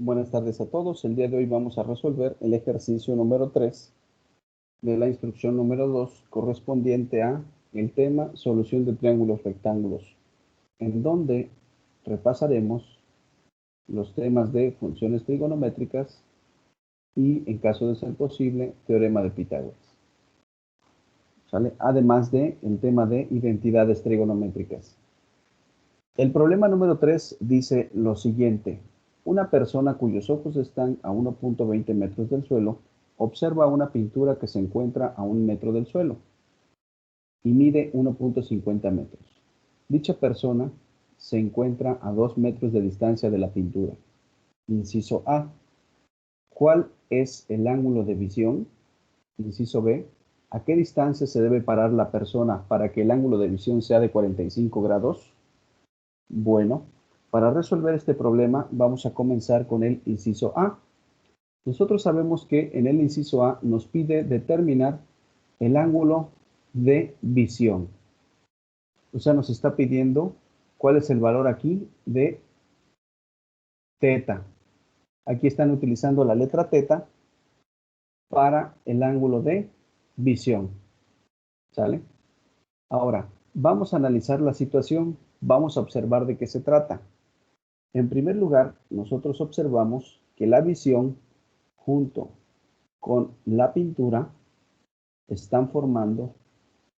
Buenas tardes a todos. El día de hoy vamos a resolver el ejercicio número 3 de la instrucción número 2 correspondiente a el tema solución de triángulos rectángulos, en donde repasaremos los temas de funciones trigonométricas y, en caso de ser posible, teorema de Pitágoras. ¿Sale? Además de el tema de identidades trigonométricas. El problema número 3 dice lo siguiente. Una persona cuyos ojos están a 1.20 metros del suelo observa una pintura que se encuentra a 1 metro del suelo y mide 1.50 metros. Dicha persona se encuentra a 2 metros de distancia de la pintura. Inciso A. ¿Cuál es el ángulo de visión? Inciso B. ¿A qué distancia se debe parar la persona para que el ángulo de visión sea de 45 grados? Bueno, para resolver este problema vamos a comenzar con el inciso A. Nosotros sabemos que en el inciso A nos pide determinar el ángulo de visión. O sea, nos está pidiendo cuál es el valor aquí de teta. Aquí están utilizando la letra teta para el ángulo de visión. ¿Sale? Ahora, vamos a analizar la situación. Vamos a observar de qué se trata. En primer lugar, nosotros observamos que la visión junto con la pintura están formando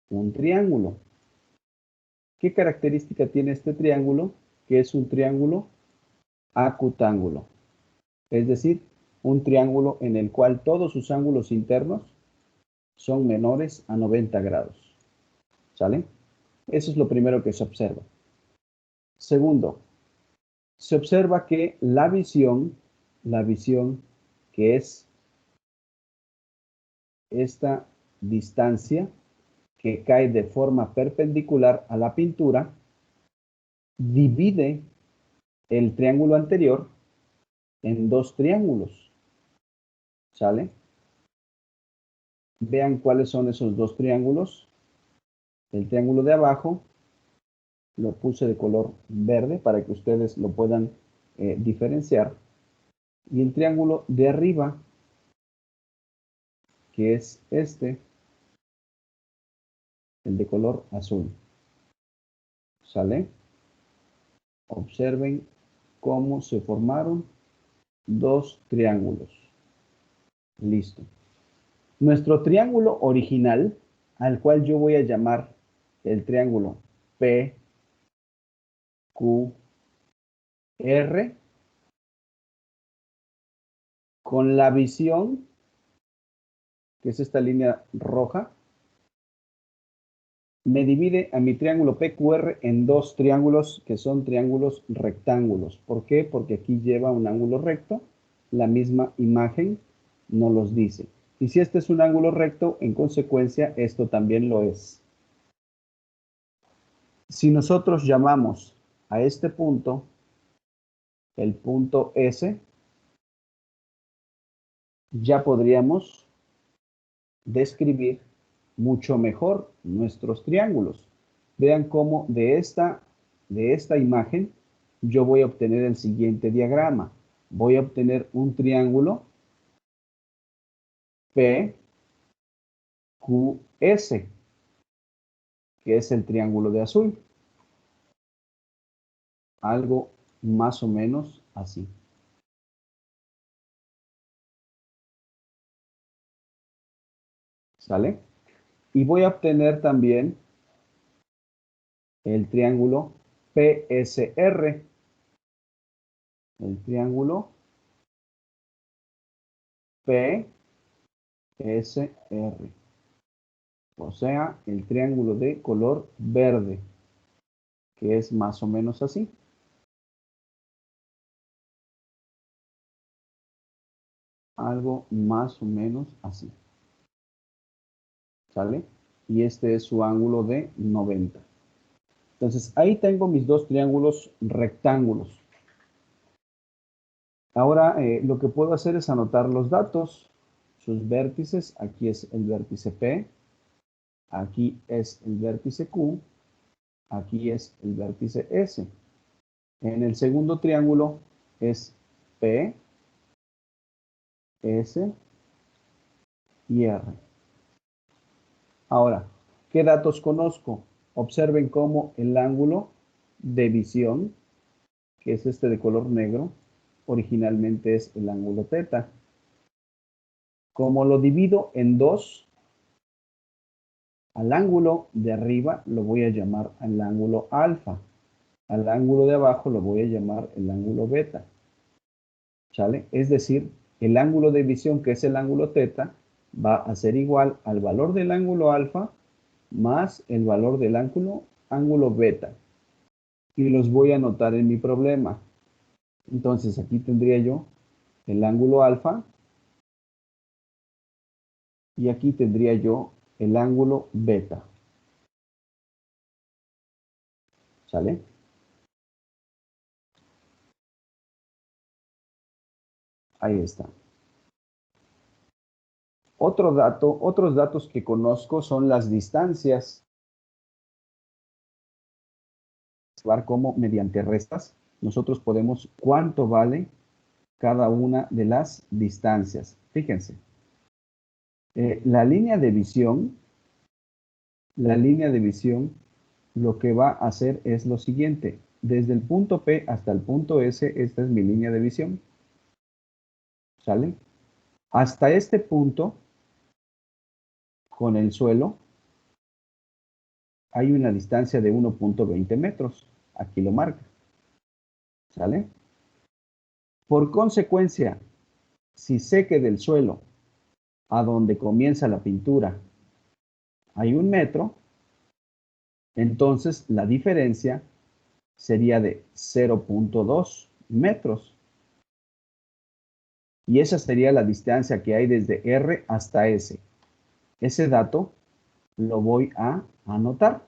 un triángulo. ¿Qué característica tiene este triángulo? Que es un triángulo acutángulo. Es decir, un triángulo en el cual todos sus ángulos internos son menores a 90 grados. ¿Sale? Eso es lo primero que se observa. Segundo, se observa que la visión que es esta distancia que cae de forma perpendicular a la pintura, divide el triángulo anterior en dos triángulos. ¿Sale? Vean cuáles son esos dos triángulos. El triángulo de abajo lo puse de color verde para que ustedes lo puedan diferenciar. Y el triángulo de arriba, que es este, el de color azul. ¿Sale? Observen cómo se formaron dos triángulos. Listo. Nuestro triángulo original, al cual yo voy a llamar el triángulo PQR, con la visión, que es esta línea roja, me divide a mi triángulo PQR en dos triángulos que son triángulos rectángulos. ¿Por qué? Porque aquí lleva un ángulo recto, la misma imagen nos los dice. Y si este es un ángulo recto, en consecuencia, esto también lo es. Si nosotros llamamos a este punto el punto S, ya podríamos describir mucho mejor nuestros triángulos. Vean cómo de esta imagen yo voy a obtener el siguiente diagrama. Voy a obtener un triángulo PQS, que es el triángulo de azul. Algo más o menos así. ¿Sale? Y voy a obtener también el triángulo PSR. El triángulo PSR. O sea, el triángulo de color verde, que es más o menos así. Algo más o menos así. ¿Sale? Y este es su ángulo de 90. Entonces, ahí tengo mis dos triángulos rectángulos. Ahora, lo que puedo hacer es anotar los datos, sus vértices. Aquí es el vértice P, aquí es el vértice Q, aquí es el vértice S. En el segundo triángulo es P, S y R. Ahora, ¿qué datos conozco? Observen cómo el ángulo de visión, que es este de color negro, originalmente es el ángulo teta. Como lo divido en dos, al ángulo de arriba lo voy a llamar el ángulo alfa. Al ángulo de abajo lo voy a llamar el ángulo beta. ¿Sale? Es decir, el ángulo de visión, que es el ángulo teta, va a ser igual al valor del ángulo alfa más el valor del ángulo beta. Y los voy a anotar en mi problema. Entonces aquí tendría yo el ángulo alfa y aquí tendría yo el ángulo beta. ¿Sale? Ahí está. Otros datos que conozco son las distancias. Cómo mediante restas nosotros podemos cuánto vale cada una de las distancias. Fíjense, la línea de visión, lo que va a hacer es lo siguiente. Desde el punto P hasta el punto S, esta es mi línea de visión. ¿Sale? Hasta este punto, con el suelo, hay una distancia de 1.20 metros. Aquí lo marca. ¿Sale? Por consecuencia, si sé que del suelo a donde comienza la pintura hay 1 metro, entonces la diferencia sería de 0.2 metros. Y esa sería la distancia que hay desde R hasta S. Ese dato lo voy a anotar.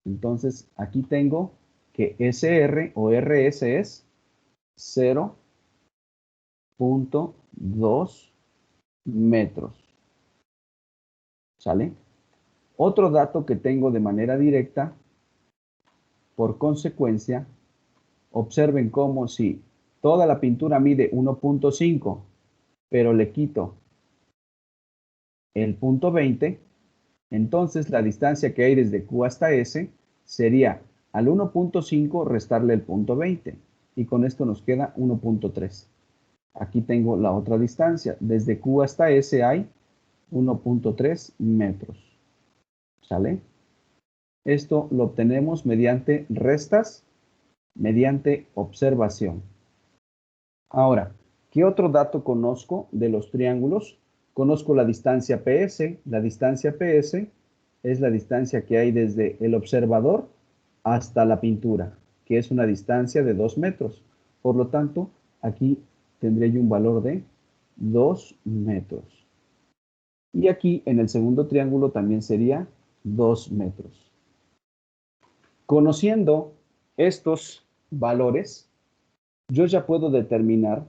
Entonces, aquí tengo que SR o RS es 0.2 metros. ¿Sale? Otro dato que tengo de manera directa, por consecuencia, observen cómo si toda la pintura mide 1.5, pero le quito el punto 20, entonces la distancia que hay desde Q hasta S sería al 1.5 restarle el punto 20 y con esto nos queda 1.3. Aquí tengo la otra distancia. Desde Q hasta S hay 1.3 metros. ¿Sale? Esto lo obtenemos mediante restas, mediante observación. Ahora, ¿qué otro dato conozco de los triángulos? Conozco la distancia PS. La distancia PS es la distancia que hay desde el observador hasta la pintura, que es una distancia de 2 metros. Por lo tanto, aquí tendré yo un valor de 2 metros. Y aquí en el segundo triángulo también sería 2 metros. Conociendo estos valores, yo ya puedo determinar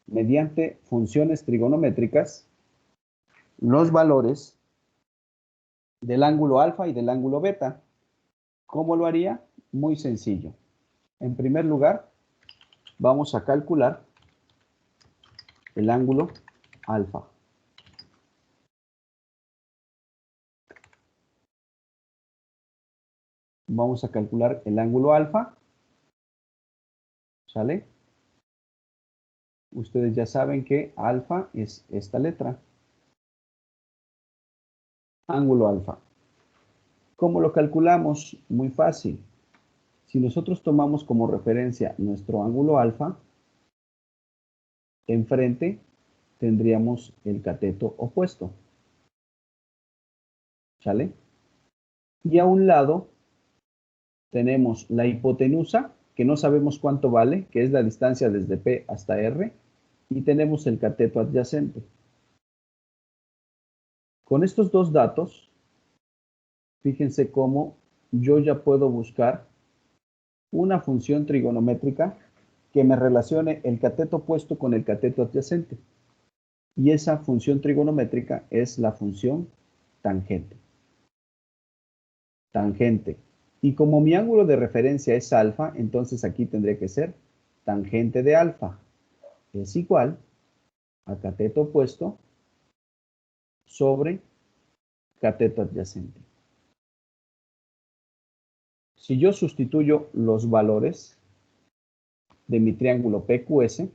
mediante funciones trigonométricas los valores del ángulo alfa y del ángulo beta. ¿Cómo lo haría? Muy sencillo. En primer lugar, vamos a calcular el ángulo alfa. Vamos a calcular el ángulo alfa. ¿Sale? Ustedes ya saben que alfa es esta letra. Ángulo alfa. ¿Cómo lo calculamos? Muy fácil. Si nosotros tomamos como referencia nuestro ángulo alfa, enfrente tendríamos el cateto opuesto. ¿Sale? Y a un lado tenemos la hipotenusa, que no sabemos cuánto vale, que es la distancia desde P hasta R, y tenemos el cateto adyacente. Con estos dos datos, fíjense cómo yo ya puedo buscar una función trigonométrica que me relacione el cateto opuesto con el cateto adyacente. Y esa función trigonométrica es la función tangente. Tangente. Y como mi ángulo de referencia es alfa, entonces aquí tendría que ser tangente de alfa. es igual a cateto opuesto sobre cateto adyacente. Si yo sustituyo los valores de mi triángulo PQS,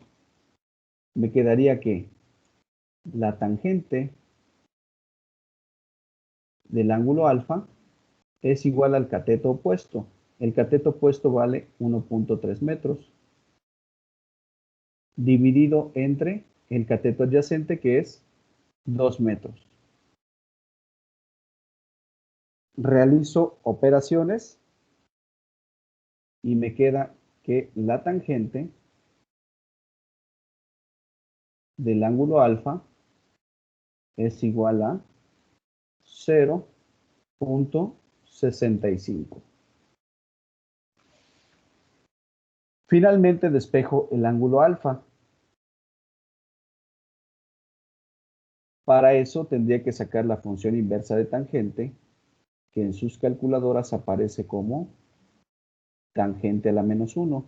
me quedaría que la tangente del ángulo alfa es igual al cateto opuesto. El cateto opuesto vale 1.3 metros, dividido entre el cateto adyacente, que es 2 metros. Realizo operaciones y me queda que la tangente del ángulo alfa es igual a 0.65. Finalmente despejo el ángulo alfa. Para eso tendría que sacar la función inversa de tangente, que en sus calculadoras aparece como tangente a la menos 1.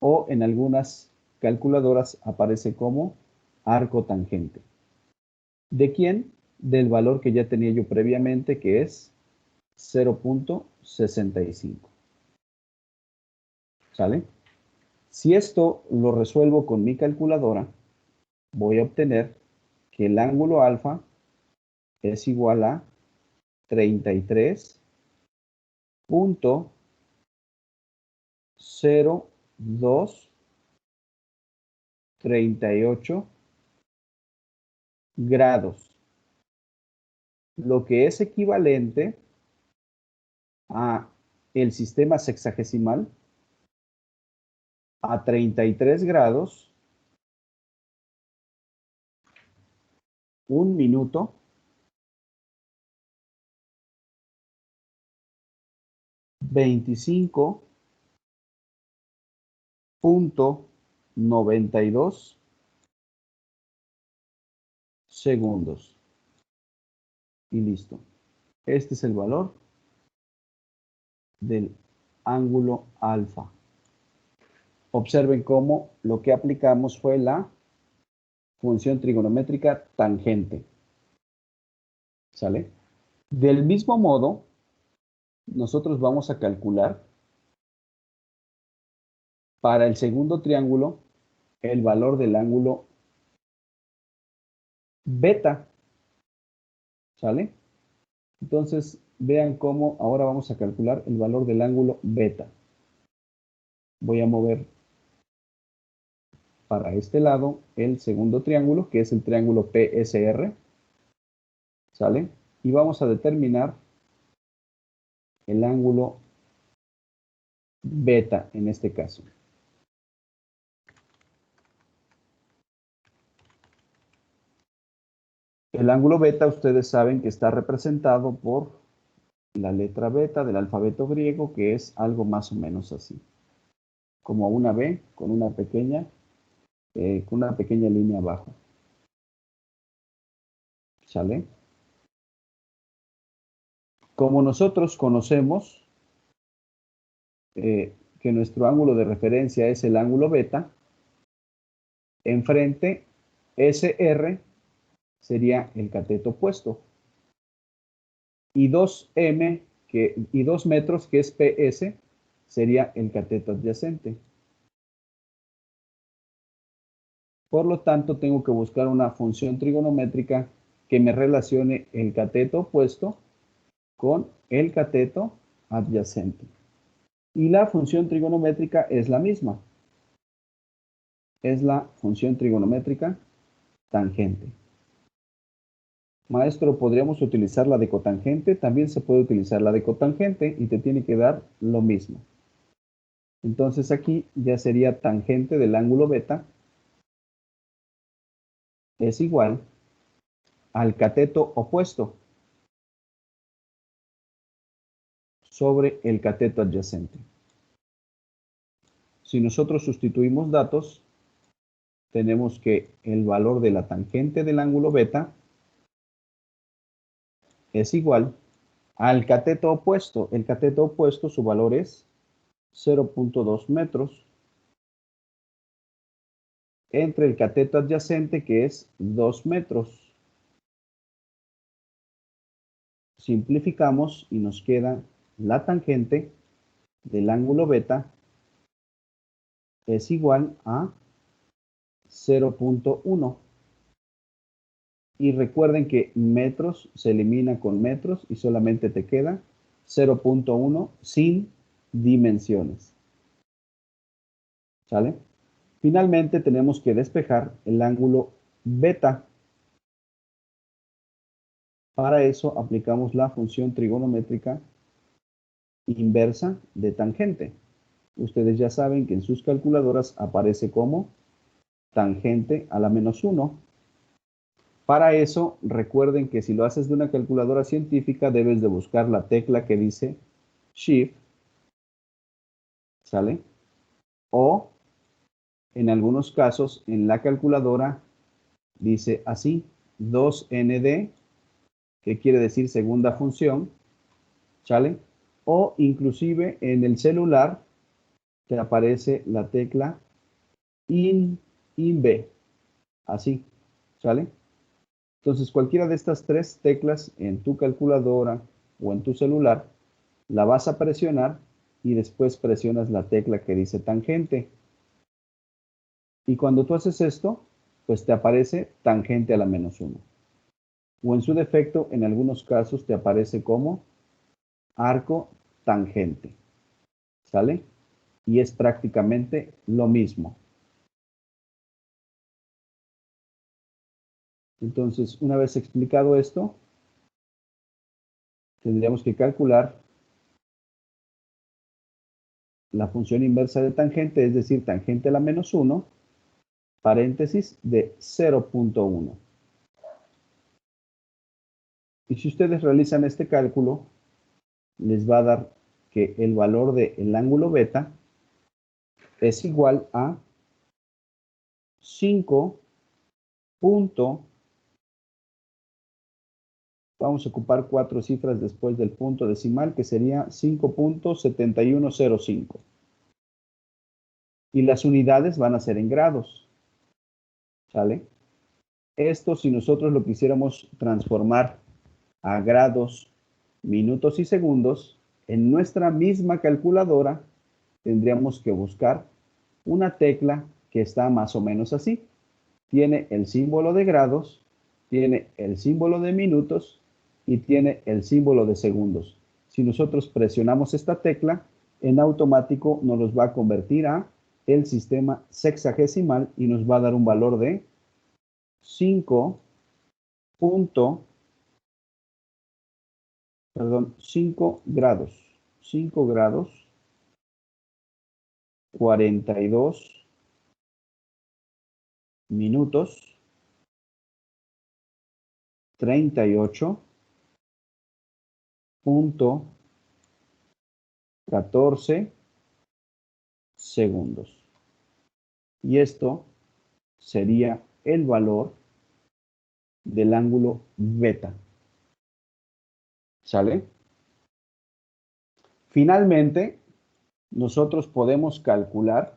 O en algunas calculadoras aparece como arco tangente. ¿De quién? Del valor que ya tenía yo previamente, que es 0.65. ¿Sale? Si esto lo resuelvo con mi calculadora, voy a obtener que el ángulo alfa es igual a 33.0238 grados, lo que es equivalente a el sistema sexagesimal a 33 grados, 1 minuto, 25.92 segundos. Y listo. Este es el valor del ángulo alfa. Observen cómo lo que aplicamos fue la función trigonométrica tangente. ¿Sale? Del mismo modo, nosotros vamos a calcular para el segundo triángulo el valor del ángulo beta. ¿Sale? Entonces, vean cómo ahora vamos a calcular el valor del ángulo beta. Voy a mover para este lado el segundo triángulo, que es el triángulo PSR. ¿Sale? Y vamos a determinar el ángulo beta en este caso. El ángulo beta, ustedes saben que está representado por la letra beta del alfabeto griego, que es algo más o menos así. Como una B con una pequeña línea abajo. ¿Sale? Como nosotros conocemos que nuestro ángulo de referencia es el ángulo beta, enfrente SR sería el cateto opuesto. Y 2M y 2 metros, que es PS, sería el cateto adyacente. Por lo tanto, tengo que buscar una función trigonométrica que me relacione el cateto opuesto con el cateto adyacente. Y la función trigonométrica es la misma. Es la función trigonométrica tangente. Maestro, ¿podríamos utilizar la de cotangente? También se puede utilizar la de cotangente y te tiene que dar lo mismo. Entonces aquí ya sería tangente del ángulo beta es igual al cateto opuesto sobre el cateto adyacente. Si nosotros sustituimos datos, tenemos que el valor de la tangente del ángulo beta es igual al cateto opuesto. El cateto opuesto, su valor es 0.2 metros entre el cateto adyacente, que es 2 metros. Simplificamos y nos queda la tangente del ángulo beta es igual a 0.1. Y recuerden que metros se elimina con metros y solamente te queda 0.1 sin dimensiones. ¿Sale? Finalmente tenemos que despejar el ángulo beta. Para eso aplicamos la función trigonométrica inversa de tangente. Ustedes ya saben que en sus calculadoras aparece como tangente a la menos 1. Para eso, recuerden que si lo haces de una calculadora científica, debes de buscar la tecla que dice Shift, ¿sale? O, en algunos casos, en la calculadora dice así, 2nd, que quiere decir segunda función, ¿sale? O inclusive en el celular te aparece la tecla INV, así, ¿sale? Entonces, cualquiera de estas tres teclas en tu calculadora o en tu celular, la vas a presionar y después presionas la tecla que dice tangente. Y cuando tú haces esto, pues te aparece tangente a la menos 1. O en su defecto, en algunos casos te aparece como arco tangente. ¿Sale? Y es prácticamente lo mismo. Entonces, una vez explicado esto, tendríamos que calcular la función inversa de tangente, es decir, tangente a la menos 1, paréntesis de 0.1. Y si ustedes realizan este cálculo, les va a dar que el valor del ángulo beta es igual a 5. Vamos a ocupar 4 cifras después del punto decimal, que sería 5.7105. Y las unidades van a ser en grados. ¿Sale? Esto, si nosotros lo quisiéramos transformar a grados, minutos y segundos, en nuestra misma calculadora tendríamos que buscar una tecla que está más o menos así. Tiene el símbolo de grados, tiene el símbolo de minutos y tiene el símbolo de segundos. Si nosotros presionamos esta tecla, en automático nos los va a convertir a el sistema sexagesimal y nos va a dar un valor de 5 grados. 5 grados, 42 minutos, 38.14 segundos. Y esto sería el valor del ángulo beta. ¿Sale? Finalmente, nosotros podemos calcular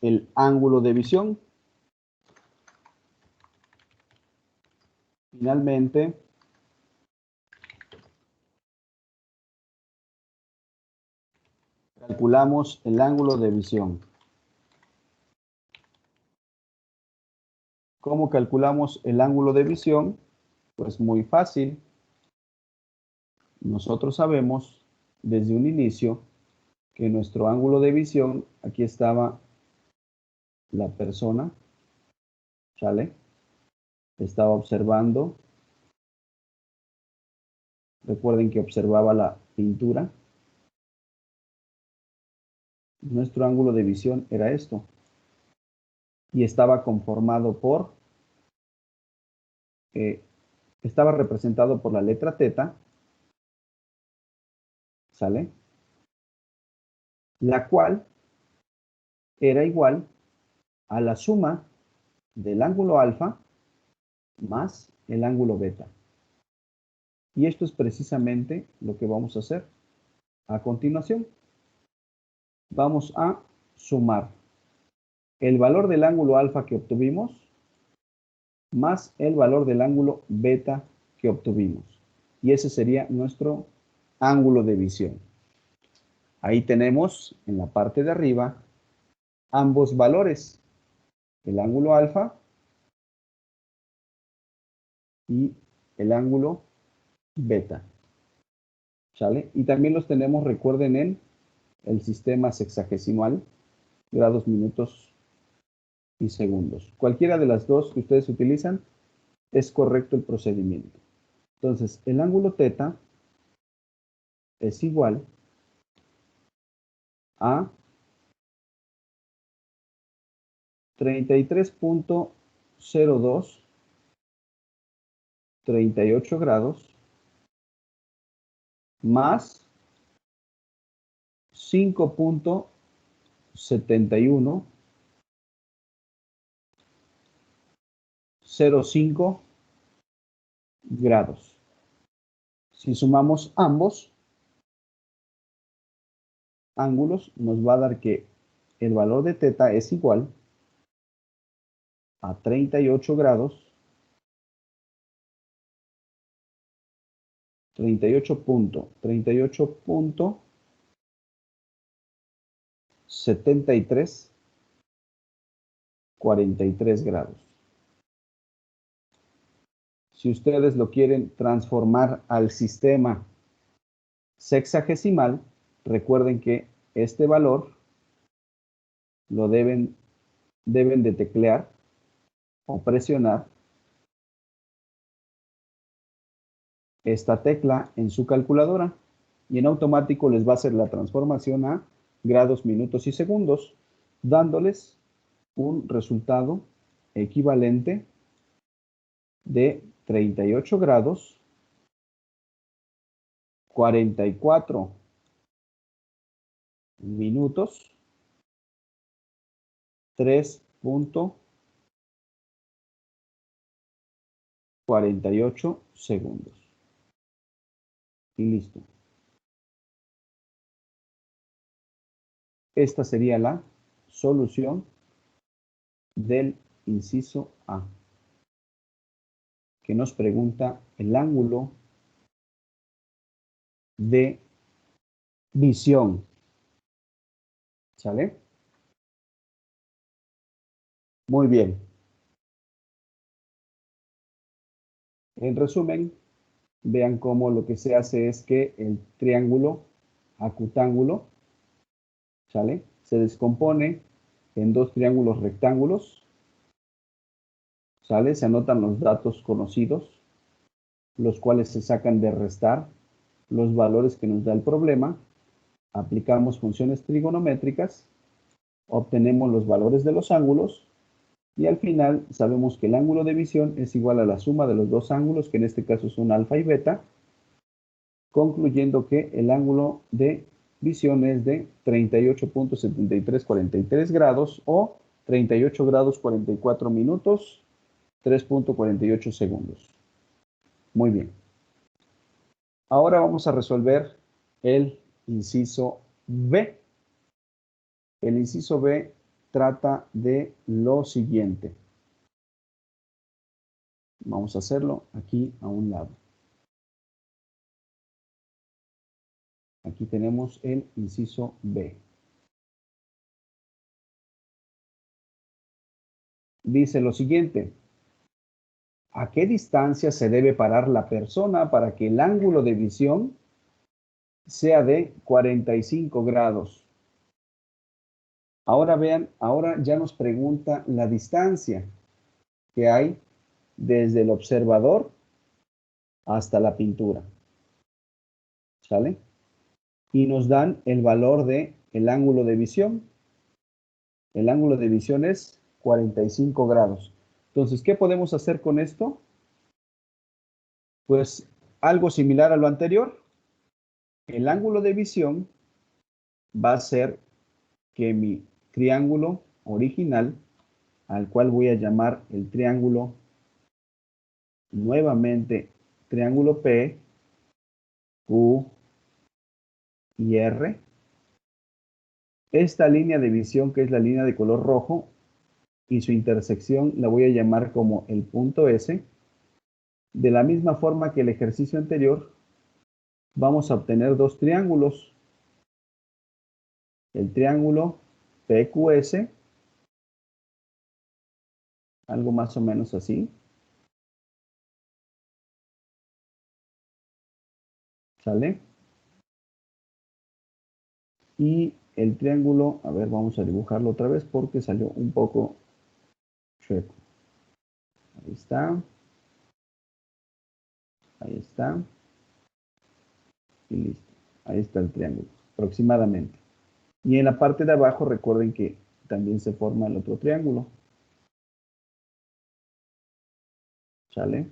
el ángulo de visión. Finalmente, calculamos el ángulo de visión. ¿Cómo calculamos el ángulo de visión? Pues muy fácil. Nosotros sabemos desde un inicio que nuestro ángulo de visión, aquí estaba la persona, ¿sale? Estaba observando. Recuerden que observaba la pintura. Nuestro ángulo de visión era esto. Y estaba conformado por, estaba representado por la letra teta, ¿sale? La cual era igual a la suma del ángulo alfa más el ángulo beta. Y esto es precisamente lo que vamos a hacer a continuación. Vamos a sumar el valor del ángulo alfa que obtuvimos más el valor del ángulo beta que obtuvimos. Y ese sería nuestro ángulo de visión. Ahí tenemos en la parte de arriba ambos valores, el ángulo alfa y el ángulo beta. ¿Sale? Y también los tenemos, recuerden, en el sistema sexagesimal, grados, minutos y segundos. Cualquiera de las dos que ustedes utilizan es correcto el procedimiento. Entonces, el ángulo teta es igual a 33.02, 38 grados, más 5.71, 05 grados. Si sumamos ambos ángulos, nos va a dar que el valor de teta es igual a 38 grados, 38.73 grados. Si ustedes lo quieren transformar al sistema sexagesimal, recuerden que este valor lo deben de teclear o presionar esta tecla en su calculadora y en automático les va a hacer la transformación a grados, minutos y segundos, dándoles un resultado equivalente de 38 grados, 44 minutos, 3.48 segundos. Y listo. Esta sería la solución del inciso A, que nos pregunta el ángulo de visión. ¿Sale? Muy bien. En resumen, vean cómo lo que se hace es que el triángulo acutángulo, ¿sale?, se descompone en dos triángulos rectángulos, ¿sale? Se anotan los datos conocidos, los cuales se sacan de restar los valores que nos da el problema, aplicamos funciones trigonométricas, obtenemos los valores de los ángulos y al final sabemos que el ángulo de visión es igual a la suma de los dos ángulos, que en este caso son alfa y beta, concluyendo que el ángulo de visión es de 38.7343 grados o 38 grados 44 minutos, 3.48 segundos. Muy bien. Ahora vamos a resolver el inciso B. El inciso B trata de lo siguiente. Vamos a hacerlo aquí a un lado. Aquí tenemos el inciso B. Dice lo siguiente: ¿a qué distancia se debe parar la persona para que el ángulo de visión sea de 45 grados? Ahora vean, ahora ya nos pregunta la distancia que hay desde el observador hasta la pintura. ¿Sale? Y nos dan el valor de el ángulo de visión. El ángulo de visión es 45 grados. Entonces, ¿qué podemos hacer con esto? Pues algo similar a lo anterior. El ángulo de visión va a ser que mi triángulo original, al cual voy a llamar el triángulo, nuevamente, triángulo P, Q y R. Esta línea de visión, que es la línea de color rojo, y su intersección la voy a llamar como el punto S. De la misma forma que el ejercicio anterior, vamos a obtener dos triángulos. El triángulo PQS, algo más o menos así. ¿Sale? Y el triángulo, a ver, vamos a dibujarlo otra vez porque salió un poco chueco. Ahí está. Ahí está. Y listo. Ahí está el triángulo, aproximadamente. Y en la parte de abajo recuerden que también se forma el otro triángulo. ¿Sale?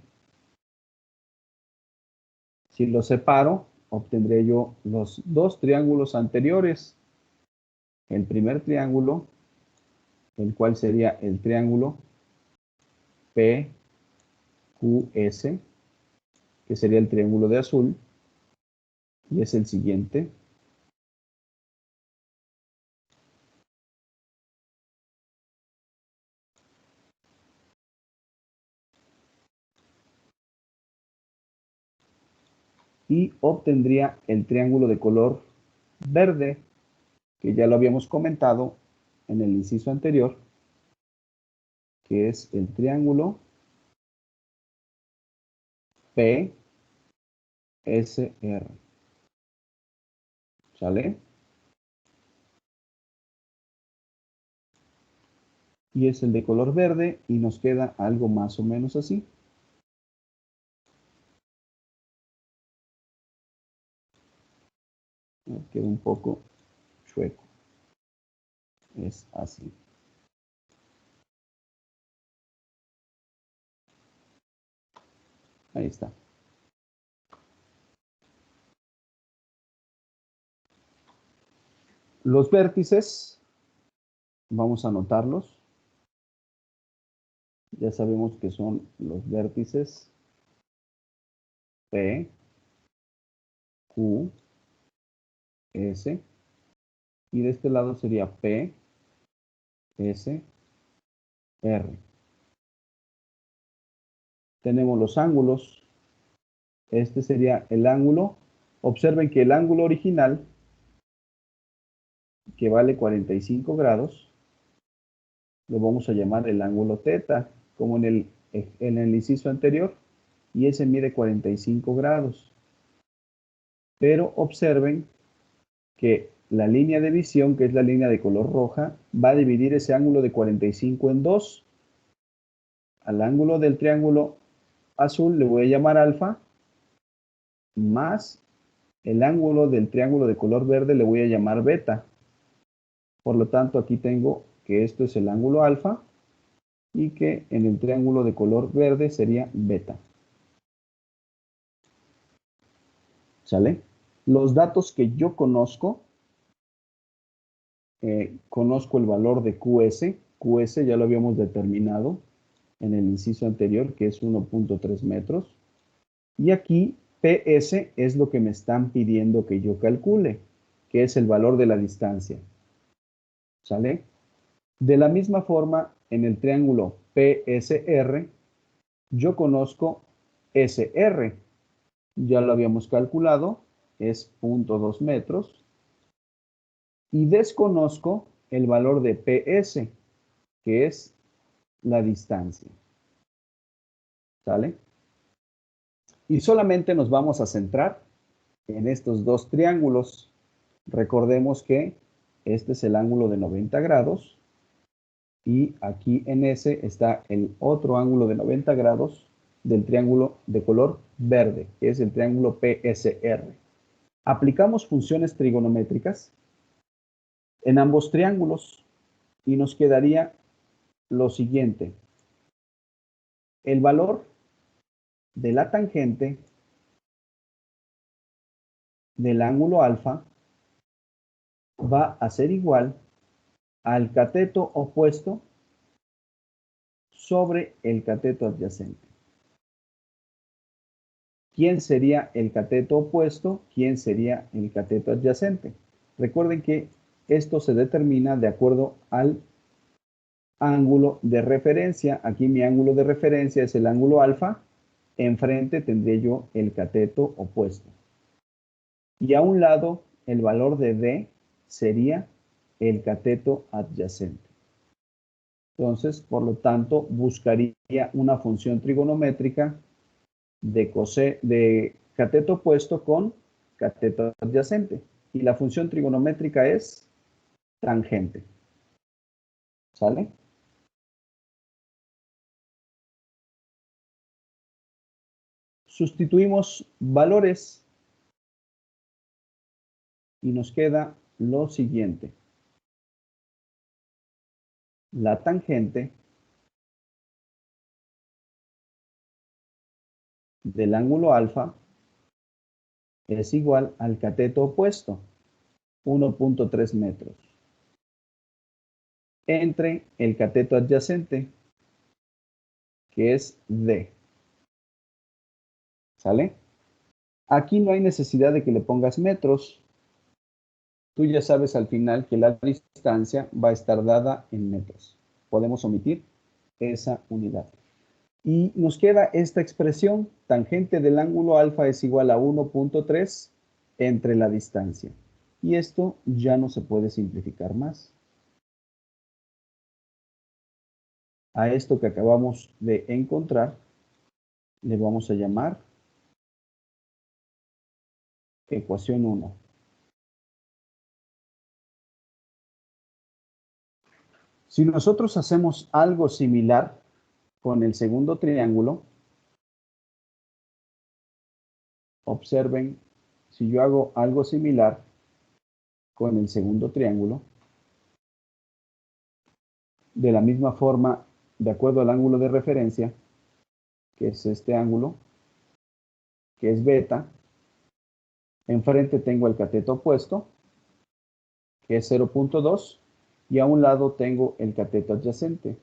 Si lo separo, obtendré yo los dos triángulos anteriores. El primer triángulo, el cual sería el triángulo PQS, que sería el triángulo de azul, y es el siguiente. Y obtendría el triángulo de color verde, que ya lo habíamos comentado en el inciso anterior, que es el triángulo PSR. ¿Sale? Y es el de color verde y nos queda algo más o menos así. Queda un poco chueco. Es así. Ahí está. Los vértices, vamos a anotarlos. Ya sabemos que son los vértices P, Q, S. Y de este lado sería P, S, R. Tenemos los ángulos. Este sería el ángulo. Observen que el ángulo original, que vale 45 grados, lo vamos a llamar el ángulo teta, como en el inciso anterior, y ese mide 45 grados. Pero observen que la línea de visión, que es la línea de color roja, va a dividir ese ángulo de 45 en dos. Al ángulo del triángulo azul le voy a llamar alfa, más el ángulo del triángulo de color verde le voy a llamar beta. Por lo tanto, aquí tengo que esto es el ángulo alfa y que en el triángulo de color verde sería beta. ¿Sale? Los datos que yo conozco, conozco el valor de QS. QS ya lo habíamos determinado en el inciso anterior, que es 1.3 metros. Y aquí PS es lo que me están pidiendo que yo calcule, que es el valor de la distancia. ¿Sale? De la misma forma, en el triángulo PSR, yo conozco SR. Ya lo habíamos calculado, es 0.2 metros. Y desconozco el valor de PS, que es la distancia. ¿Sale? Y solamente nos vamos a centrar en estos dos triángulos. Recordemos que este es el ángulo de 90 grados y aquí en ese está el otro ángulo de 90 grados del triángulo de color verde, que es el triángulo PSR. Aplicamos funciones trigonométricas en ambos triángulos y nos quedaría lo siguiente. El valor de la tangente del ángulo alfa va a ser igual al cateto opuesto sobre el cateto adyacente. ¿Quién sería el cateto opuesto? ¿Quién sería el cateto adyacente? Recuerden que esto se determina de acuerdo al ángulo de referencia. Aquí mi ángulo de referencia es el ángulo alfa. Enfrente tendré yo el cateto opuesto. Y a un lado, el valor de D sería el cateto adyacente. Entonces, por lo tanto, buscaría una función trigonométrica de cateto opuesto con cateto adyacente. Y la función trigonométrica es tangente. ¿Sale? Sustituimos valores y nos queda lo siguiente. La tangente del ángulo alfa es igual al cateto opuesto, 1.3 metros, entre el cateto adyacente, que es D. ¿Sale? Aquí no hay necesidad de que le pongas metros. Tú ya sabes al final que la distancia va a estar dada en metros. Podemos omitir esa unidad. Y nos queda esta expresión, tangente del ángulo alfa es igual a 1.3 entre la distancia. Y esto ya no se puede simplificar más. A esto que acabamos de encontrar le vamos a llamar ecuación 1. Si nosotros hacemos algo similar con el segundo triángulo, observen, si yo hago algo similar con el segundo triángulo, de la misma forma, de acuerdo al ángulo de referencia, que es este ángulo, que es beta, enfrente tengo el cateto opuesto, que es 0.2, y a un lado tengo el cateto adyacente.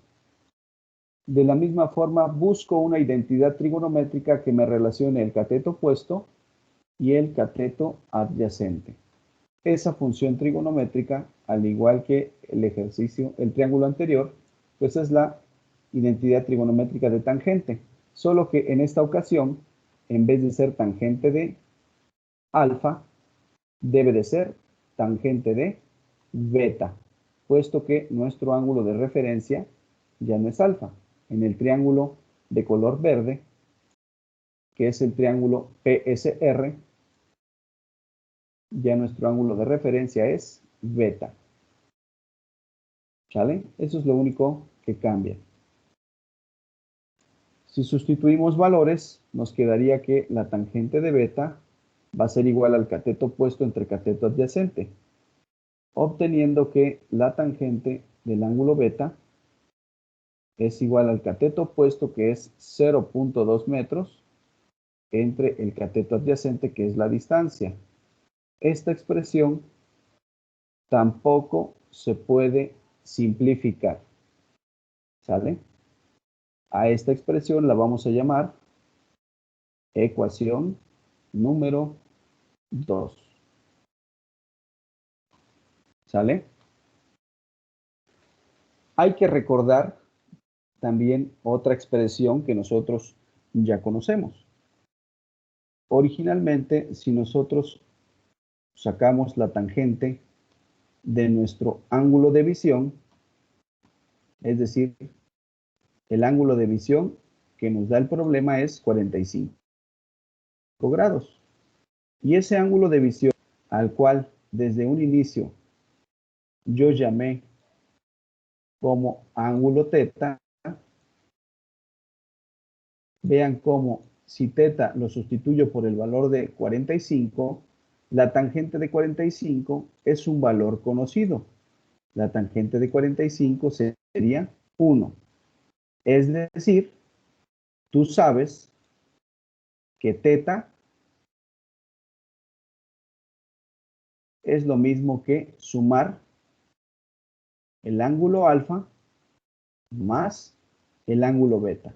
De la misma forma, busco una identidad trigonométrica que me relacione el cateto opuesto y el cateto adyacente. Esa función trigonométrica, al igual que el ejercicio, el triángulo anterior, pues es la identidad trigonométrica de tangente. Solo que en esta ocasión, en vez de ser tangente de alfa, debe de ser tangente de beta, puesto que nuestro ángulo de referencia ya no es alfa. En el triángulo de color verde, que es el triángulo PSR, ya nuestro ángulo de referencia es beta. ¿Sale? Eso es lo único que cambia. Si sustituimos valores, nos quedaría que la tangente de beta va a ser igual al cateto opuesto entre cateto adyacente, obteniendo que la tangente del ángulo beta es igual al cateto opuesto, que es 0.2 metros, entre el cateto adyacente, que es la distancia. Esta expresión tampoco se puede simplificar. ¿Sale? A esta expresión la vamos a llamar ecuación número 2. ¿Sale? Hay que recordar también otra expresión que nosotros ya conocemos. Originalmente, si nosotros sacamos la tangente de nuestro ángulo de visión, es decir, el ángulo de visión que nos da el problema es 45 grados. Y ese ángulo de visión al cual desde un inicio yo llamé como ángulo teta, vean cómo si teta lo sustituyo por el valor de 45, la tangente de 45 es un valor conocido. La tangente de 45 sería 1. Es decir, tú sabes que teta es lo mismo que sumar el ángulo alfa más el ángulo beta.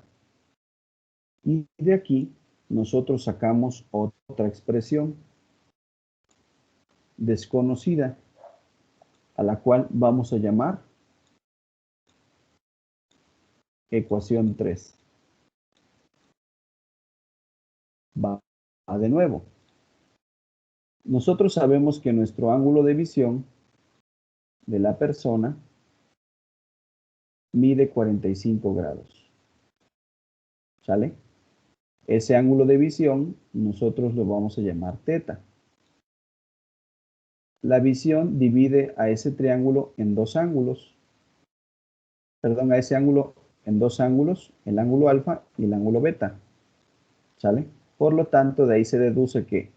Y de aquí nosotros sacamos otra expresión desconocida, a la cual vamos a llamar ecuación 3. Va de nuevo. Nosotros sabemos que nuestro ángulo de visión de la persona mide 45 grados. ¿Sale? Ese ángulo de visión nosotros lo vamos a llamar teta. La visión divide a ese triángulo en dos ángulos. Perdón, a ese ángulo en dos ángulos, el ángulo alfa y el ángulo beta. ¿Sale? Por lo tanto, de ahí se deduce que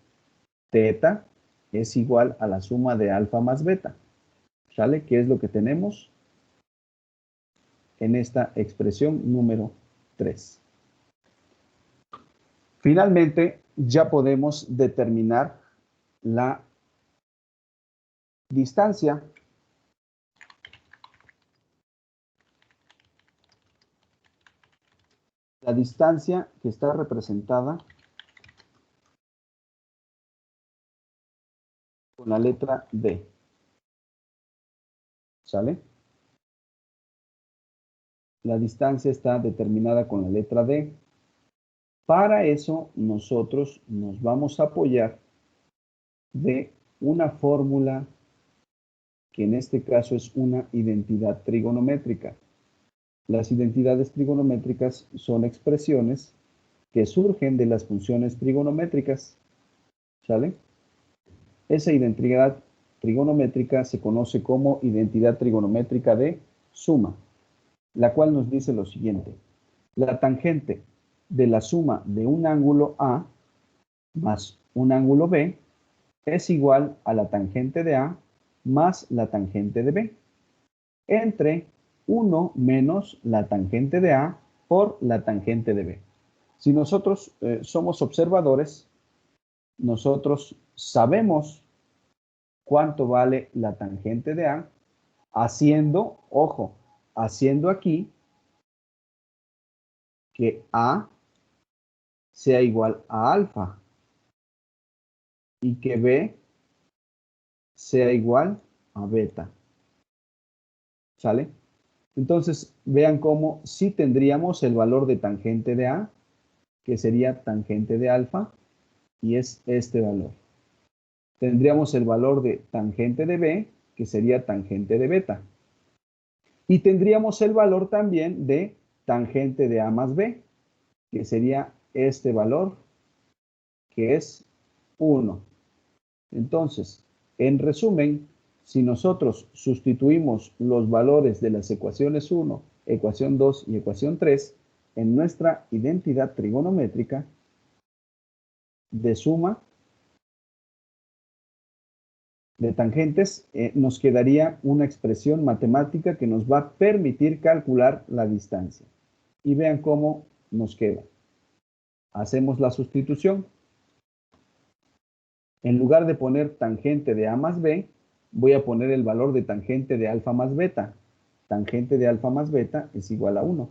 teta es igual a la suma de alfa más beta. ¿Sale? ¿Qué es lo que tenemos en esta expresión número 3? Finalmente, ya podemos determinar la distancia. La distancia que está representada con la letra D. ¿Sale? La distancia está determinada con la letra D. Para eso nosotros nos vamos a apoyar de una fórmula que en este caso es una identidad trigonométrica. Las identidades trigonométricas son expresiones que surgen de las funciones trigonométricas. ¿Sale? Esa identidad trigonométrica se conoce como identidad trigonométrica de suma, la cual nos dice lo siguiente. La tangente de la suma de un ángulo A más un ángulo B es igual a la tangente de A más la tangente de B, entre 1 menos la tangente de A por la tangente de B. Si nosotros somos observadores, nosotros sabemos cuánto vale la tangente de A, haciendo, ojo, haciendo aquí que A sea igual a alfa y que B sea igual a beta. ¿Sale? Entonces, vean cómo sí tendríamos el valor de tangente de A, que sería tangente de alfa, y es este valor. Tendríamos el valor de tangente de B, que sería tangente de beta. Y tendríamos el valor también de tangente de A más B, que sería este valor, que es 1. Entonces, en resumen, si nosotros sustituimos los valores de las ecuaciones 1, ecuación 2 y ecuación 3 en nuestra identidad trigonométrica de suma de tangentes, nos quedaría una expresión matemática que nos va a permitir calcular la distancia. Y vean cómo nos queda. Hacemos la sustitución. En lugar de poner tangente de A más B, voy a poner el valor de tangente de alfa más beta. Tangente de alfa más beta es igual a 1.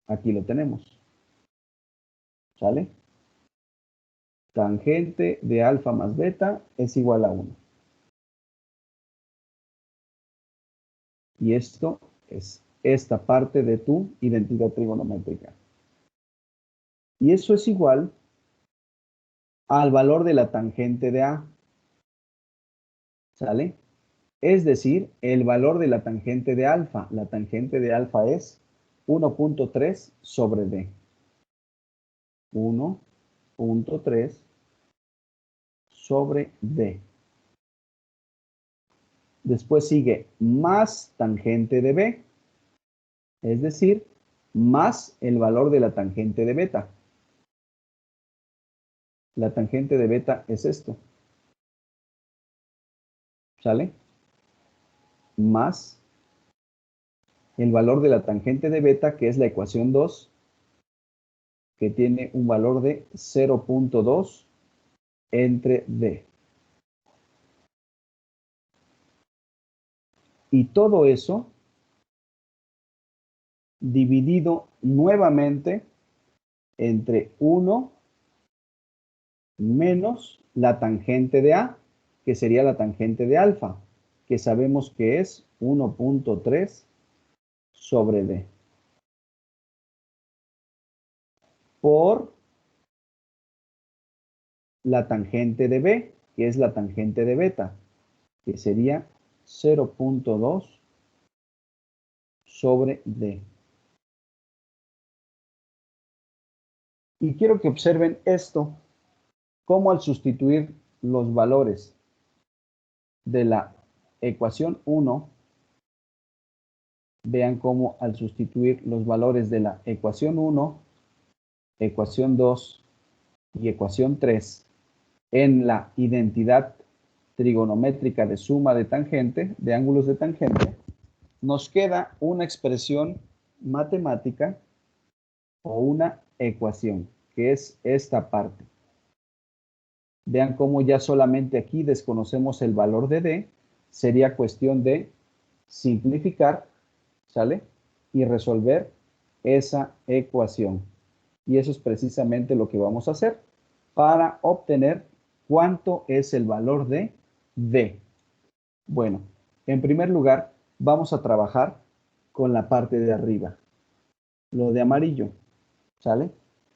Aquí lo tenemos. ¿Sale? Tangente de alfa más beta es igual a 1. Y esto es esta parte de tu identidad trigonométrica. Y eso es igual al valor de la tangente de A. ¿Sale? Es decir, el valor de la tangente de alfa. La tangente de alfa es 1.3 sobre D. 1.3 sobre D. Después sigue más tangente de B, es decir, más el valor de la tangente de beta. La tangente de beta es esto. ¿Sale? Más el valor de la tangente de beta, que es la ecuación 2, que tiene un valor de 0.2 entre D. Y todo eso dividido nuevamente entre 1 menos la tangente de A, que sería la tangente de alfa, que sabemos que es 1.3 sobre D. por la tangente de B, que es la tangente de beta, que sería 0.2 sobre D. Y quiero que observen esto, cómo al sustituir los valores de la ecuación 1, vean cómo al sustituir los valores de la ecuación 1, ecuación 2 y ecuación 3 en la identidad trigonométrica de suma de tangente, de ángulos de tangente, nos queda una expresión matemática o una ecuación, que es esta parte. Vean cómo ya solamente aquí desconocemos el valor de D, sería cuestión de simplificar, ¿sale? Y resolver esa ecuación. Y eso es precisamente lo que vamos a hacer para obtener cuánto es el valor de D. Bueno, en primer lugar, vamos a trabajar con la parte de arriba, lo de amarillo, ¿sale?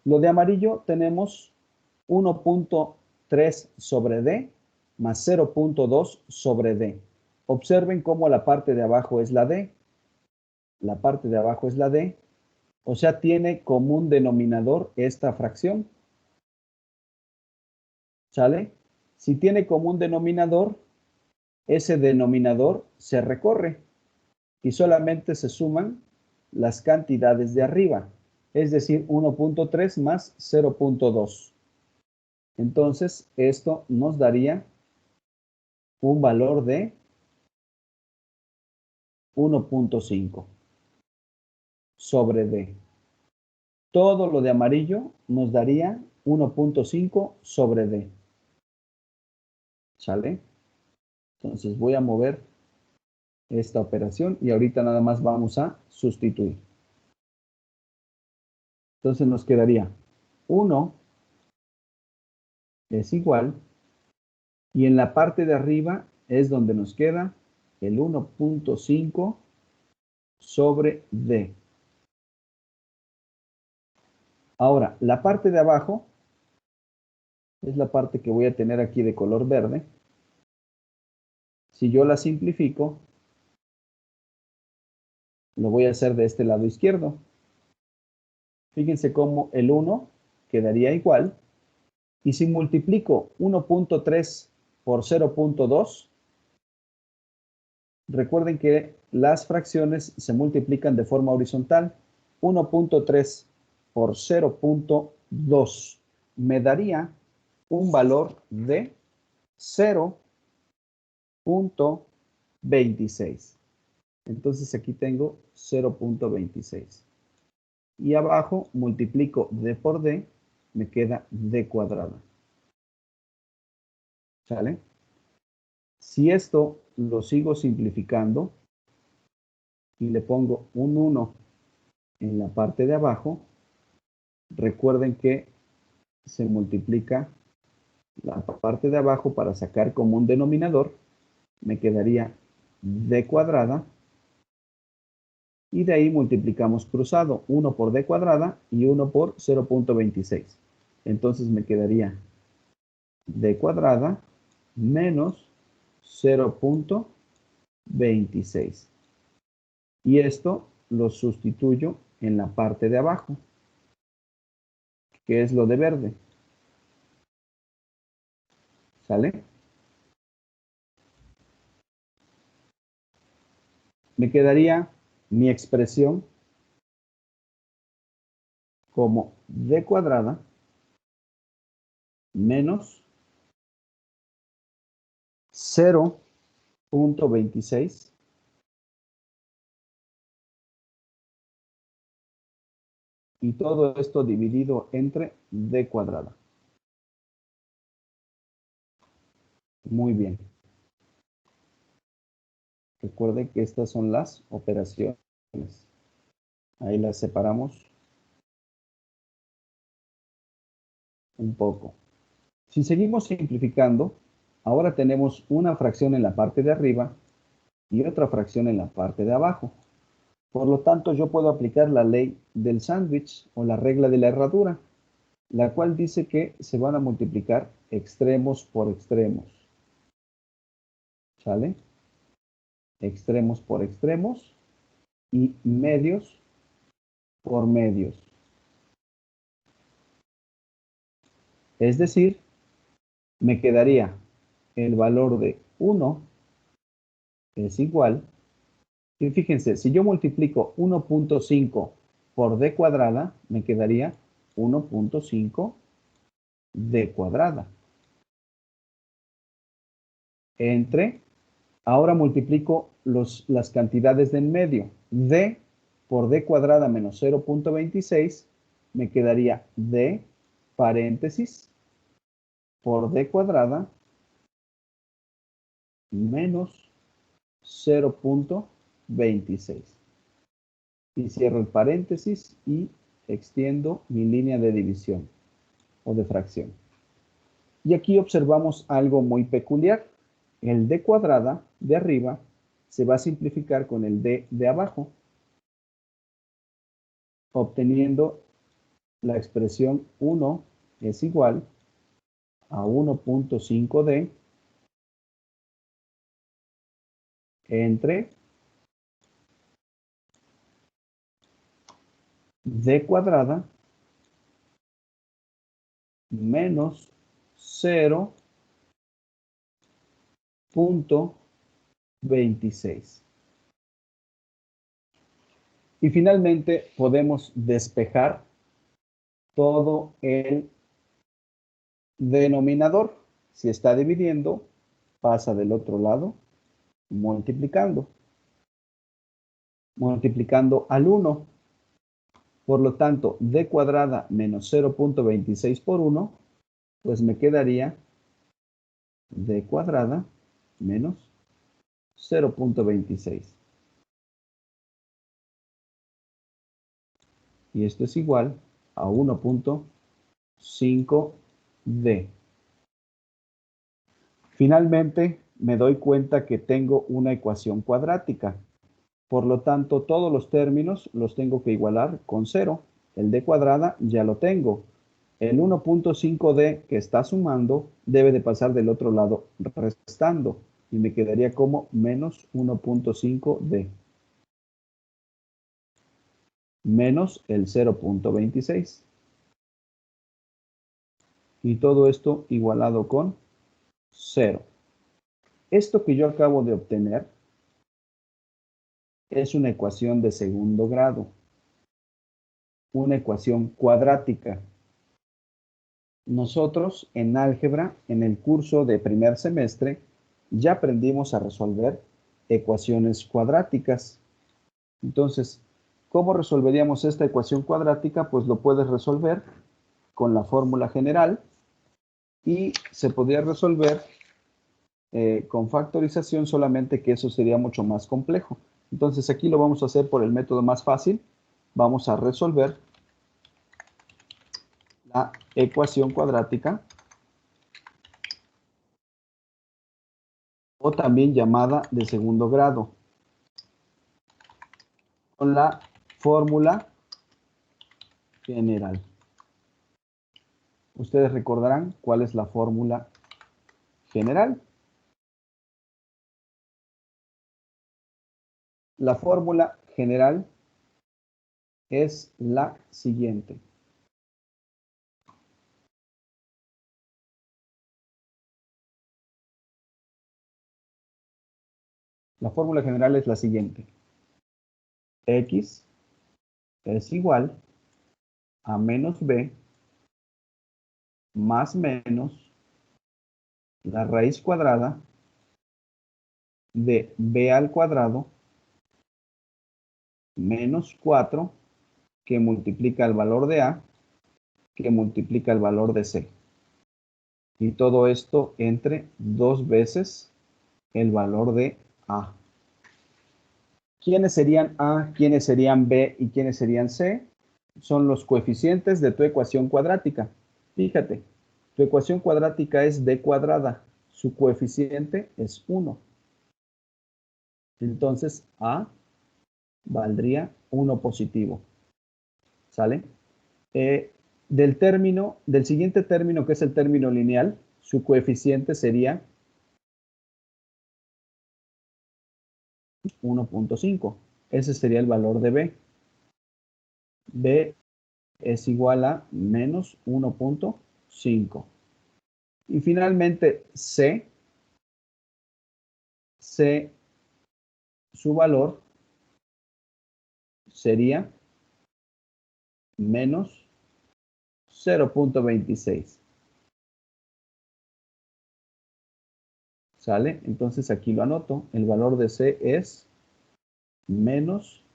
Lo de amarillo tenemos 1.3 sobre D más 0.2 sobre D. Observen cómo la parte de abajo es la D. La parte de abajo es la D. O sea, tiene común denominador esta fracción. ¿Sale? Si tiene común denominador, ese denominador se recorre y solamente se suman las cantidades de arriba, es decir, 1.3 más 0.2. Entonces, esto nos daría un valor de 1.5 sobre D. Todo lo de amarillo nos daría 1.5 sobre D. ¿Sale? Entonces voy a mover esta operación y ahorita nada más vamos a sustituir. Entonces nos quedaría 1 es igual, y en la parte de arriba es donde nos queda el 1.5 sobre D. Ahora, la parte de abajo es la parte que voy a tener aquí de color verde. Si yo la simplifico, lo voy a hacer de este lado izquierdo. Fíjense cómo el 1 quedaría igual. Y si multiplico 1.3 por 0.2, recuerden que las fracciones se multiplican de forma horizontal. 1.3 por 0.2 me daría un valor de 0.26. Entonces aquí tengo 0.26. Y abajo multiplico D por D, me queda D cuadrada. ¿Sale? Si esto lo sigo simplificando y le pongo un 1 en la parte de abajo, recuerden que se multiplica la parte de abajo para sacar como un denominador, me quedaría D cuadrada, y de ahí multiplicamos cruzado, 1 por D cuadrada y 1 por 0.26. Entonces me quedaría D cuadrada menos 0.26. Y esto lo sustituyo en la parte de abajo, que es lo de verde. ¿Sale? Me quedaría mi expresión como D cuadrada menos 0.26 y todo esto dividido entre D cuadrada. Muy bien. Recuerden que estas son las operaciones. Ahí las separamos un poco. Si seguimos simplificando, ahora tenemos una fracción en la parte de arriba y otra fracción en la parte de abajo. Por lo tanto, yo puedo aplicar la ley del sándwich o la regla de la herradura. la cual dice que se van a multiplicar extremos por extremos. ¿Sale? Extremos por extremos y medios por medios. Es decir, me quedaría el valor de 1 es igual. Y fíjense, si yo multiplico 1.5 por d cuadrada, me quedaría 1.5 d cuadrada. Entre, ahora multiplico las cantidades de en medio. D por d cuadrada menos 0.26, me quedaría d paréntesis por d cuadrada menos 0.26. Y cierro el paréntesis y extiendo mi línea de división o de fracción. Y aquí observamos algo muy peculiar. El d cuadrada de arriba se va a simplificar con el d de abajo, obteniendo la expresión 1 es igual a 1.5d entre d cuadrada menos 0.26. Y finalmente podemos despejar todo el denominador. Si está dividiendo, pasa del otro lado multiplicando. Multiplicando al 1. Por lo tanto, d cuadrada menos 0.26 por 1, pues me quedaría d cuadrada menos 0.26. Y esto es igual a 1.5d. Finalmente, me doy cuenta que tengo una ecuación cuadrática. Por lo tanto, todos los términos los tengo que igualar con 0. El d cuadrada ya lo tengo. El 1.5d que está sumando debe de pasar del otro lado restando. Y me quedaría como menos 1.5d. Menos el 0.26. Y todo esto igualado con 0. Esto que yo acabo de obtener es una ecuación de segundo grado. Una ecuación cuadrática. Nosotros en álgebra, en el curso de primer semestre, ya aprendimos a resolver ecuaciones cuadráticas. Entonces, ¿cómo resolveríamos esta ecuación cuadrática? Pues lo puedes resolver con la fórmula general y se podría resolver con factorización, solamente que eso sería mucho más complejo. Entonces, aquí lo vamos a hacer por el método más fácil. Vamos a resolver la ecuación cuadrática, o también llamada de segundo grado, con la fórmula general. Ustedes recordarán cuál es la fórmula general. La fórmula general es la siguiente. La fórmula general es la siguiente. X es igual a menos b más menos la raíz cuadrada de b al cuadrado menos 4 que multiplica el valor de a que multiplica el valor de c. Y todo esto entre 2 veces el valor de a. ¿Quiénes serían a, quiénes serían b y quiénes serían c? Son los coeficientes de tu ecuación cuadrática. Fíjate, tu ecuación cuadrática es d cuadrada. Su coeficiente es 1. Entonces, a valdría 1 positivo. ¿Sale? Del siguiente término, que es el término lineal, su coeficiente sería 1.5. Ese sería el valor de B. B es igual a menos 1.5. Y finalmente C, su valor sería menos 0.26. ¿Sale? Entonces aquí lo anoto. El valor de C es menos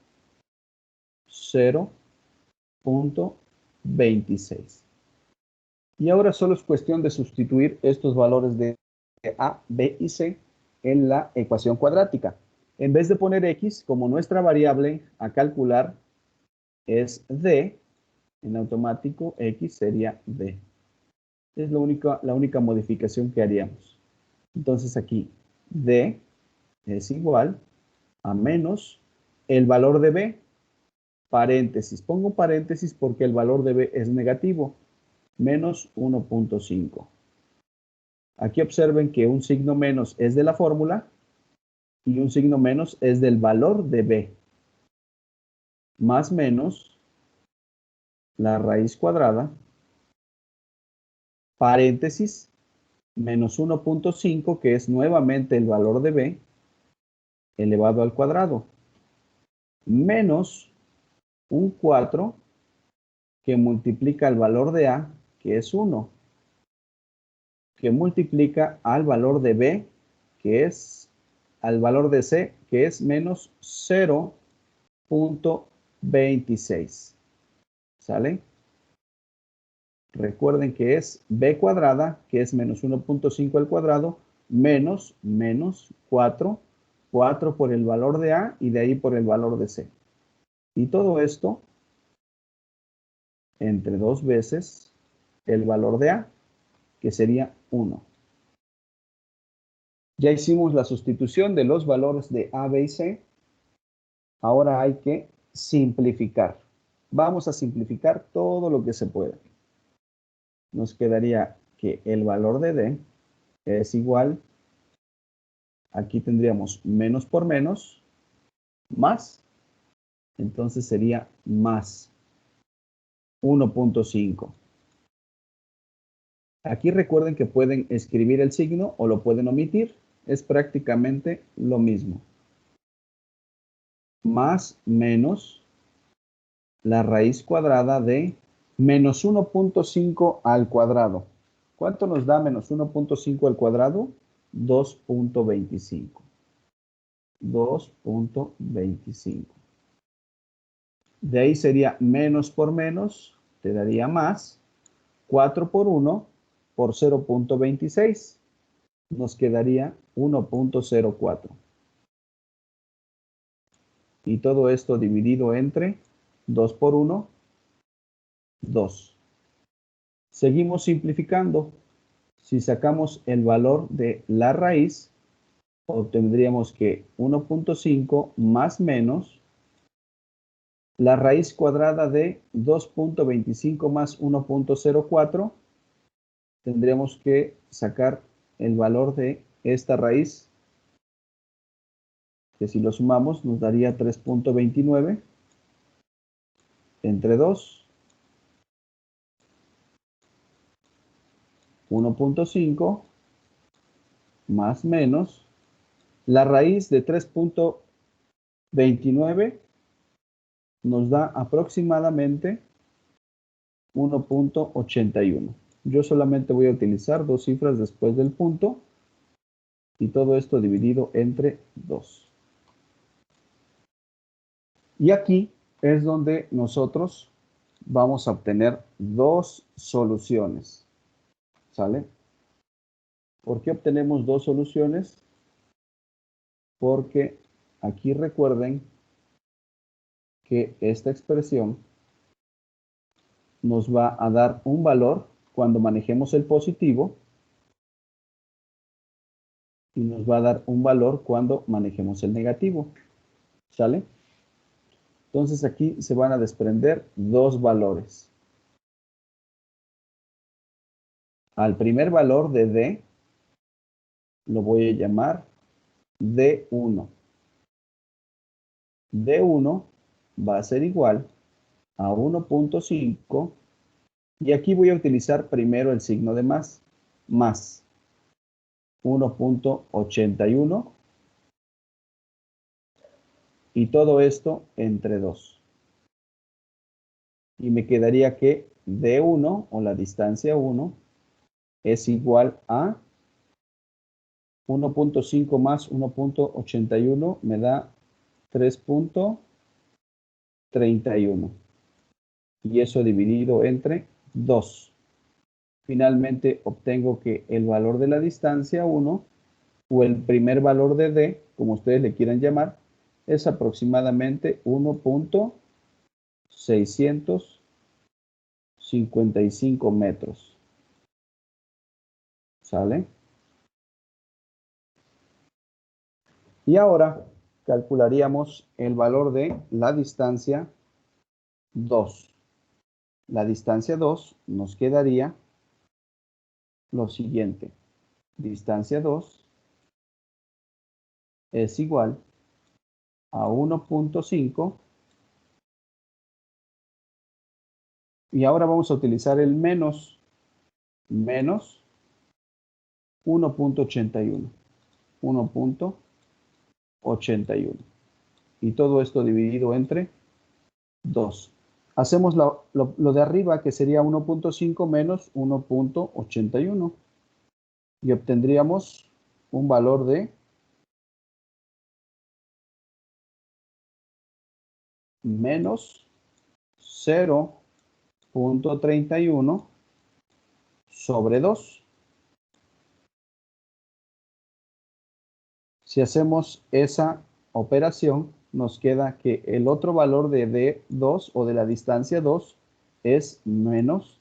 0.26. Y ahora solo es cuestión de sustituir estos valores de A, B y C en la ecuación cuadrática. En vez de poner X como nuestra variable a calcular es D, en automático X sería D. Es la única modificación que haríamos. Entonces aquí D es igual a menos el valor de B, paréntesis. Pongo paréntesis porque el valor de B es negativo, menos 1.5. Aquí observen que un signo menos es de la fórmula y un signo menos es del valor de B. Más menos la raíz cuadrada, paréntesis, menos 1.5, que es nuevamente el valor de B, elevado al cuadrado, menos un 4 que multiplica el valor de A, que es 1, que multiplica al valor de B, que es al valor de C, que es menos 0.26. ¿Sale? Recuerden que es B cuadrada, que es menos 1.5 al cuadrado, menos 4, 4 por el valor de A y de ahí por el valor de C. Y todo esto entre 2 veces el valor de A, que sería 1. Ya hicimos la sustitución de los valores de A, B y C. Ahora hay que simplificar. Vamos a simplificar todo lo que se pueda. Nos quedaría que el valor de D es igual, aquí tendríamos menos por menos, más, entonces sería más 1.5. Aquí recuerden que pueden escribir el signo o lo pueden omitir, es prácticamente lo mismo. Más menos la raíz cuadrada de menos 1.5 al cuadrado. ¿Cuánto nos da menos 1.5 al cuadrado? 2.25. 2.25. De ahí sería menos por menos, te daría más. 4 por 1 por 0.26. Nos quedaría 1.04. Y todo esto dividido entre 2 por 1, 2. Seguimos simplificando. Si sacamos el valor de la raíz, obtendríamos que 1.5 más menos la raíz cuadrada de 2.25 más 1.04. Tendríamos que sacar el valor de esta raíz, que si lo sumamos nos daría 3.29 entre 2, 1.5 más menos la raíz de 3.29 nos da aproximadamente 1.81. Yo solamente voy a utilizar dos cifras después del punto y todo esto dividido entre 2. Y aquí es donde nosotros vamos a obtener dos soluciones. ¿Sale? ¿Por qué obtenemos dos soluciones? Porque aquí recuerden que esta expresión nos va a dar un valor cuando manejemos el positivo y nos va a dar un valor cuando manejemos el negativo. ¿Sale? Entonces aquí se van a desprender dos valores. Al primer valor de D lo voy a llamar D1. D1 va a ser igual a 1.5 y aquí voy a utilizar primero el signo de más 1.81 y todo esto entre 2. Y me quedaría que D1 o la distancia 1 es igual a 1.5 más 1.81 me da 3.31. Y eso dividido entre 2. Finalmente obtengo que el valor de la distancia 1 o el primer valor de D, como ustedes le quieran llamar, es aproximadamente 1.655 metros. ¿Sale? Y ahora calcularíamos el valor de la distancia 2. La distancia 2 nos quedaría lo siguiente. Distancia 2 es igual a 1.5 y ahora vamos a utilizar el menos 1.81. 1.81. Y todo esto dividido entre 2. Hacemos lo de arriba, que sería 1.5 menos 1.81. Y obtendríamos un valor de menos 0.31 sobre 2. Si hacemos esa operación, nos queda que el otro valor de D2 o de la distancia 2 es menos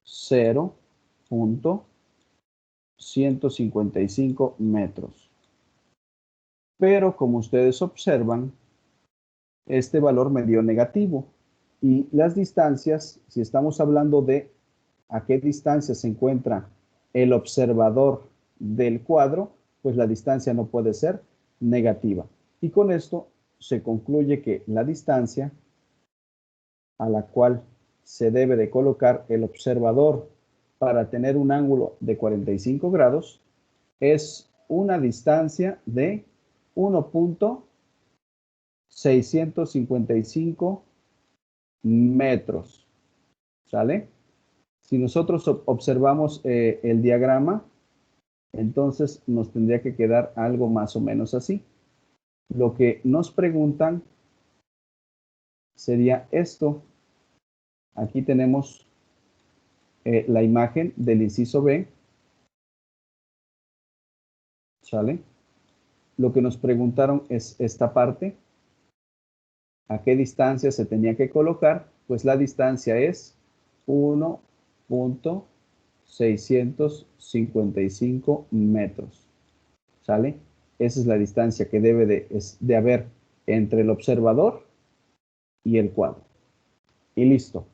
0.155 metros. Pero como ustedes observan, este valor me dio negativo. Y las distancias, si estamos hablando de a qué distancia se encuentra el observador del cuadro, pues la distancia no puede ser negativa. Y con esto se concluye que la distancia a la cual se debe de colocar el observador para tener un ángulo de 45 grados es una distancia de 1.655 metros. ¿Sale? Si nosotros observamos el diagrama, entonces nos tendría que quedar algo más o menos así. Lo que nos preguntan sería esto. Aquí tenemos la imagen del inciso B. ¿Sale? Lo que nos preguntaron es esta parte. ¿A qué distancia se tenía que colocar? Pues la distancia es 1.655 metros. ¿Sale? Esa es la distancia que debe de haber entre el observador y el cuadro. Y listo.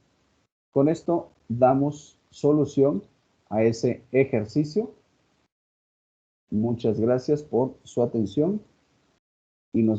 Con esto damos solución a ese ejercicio. Muchas gracias por su atención y nos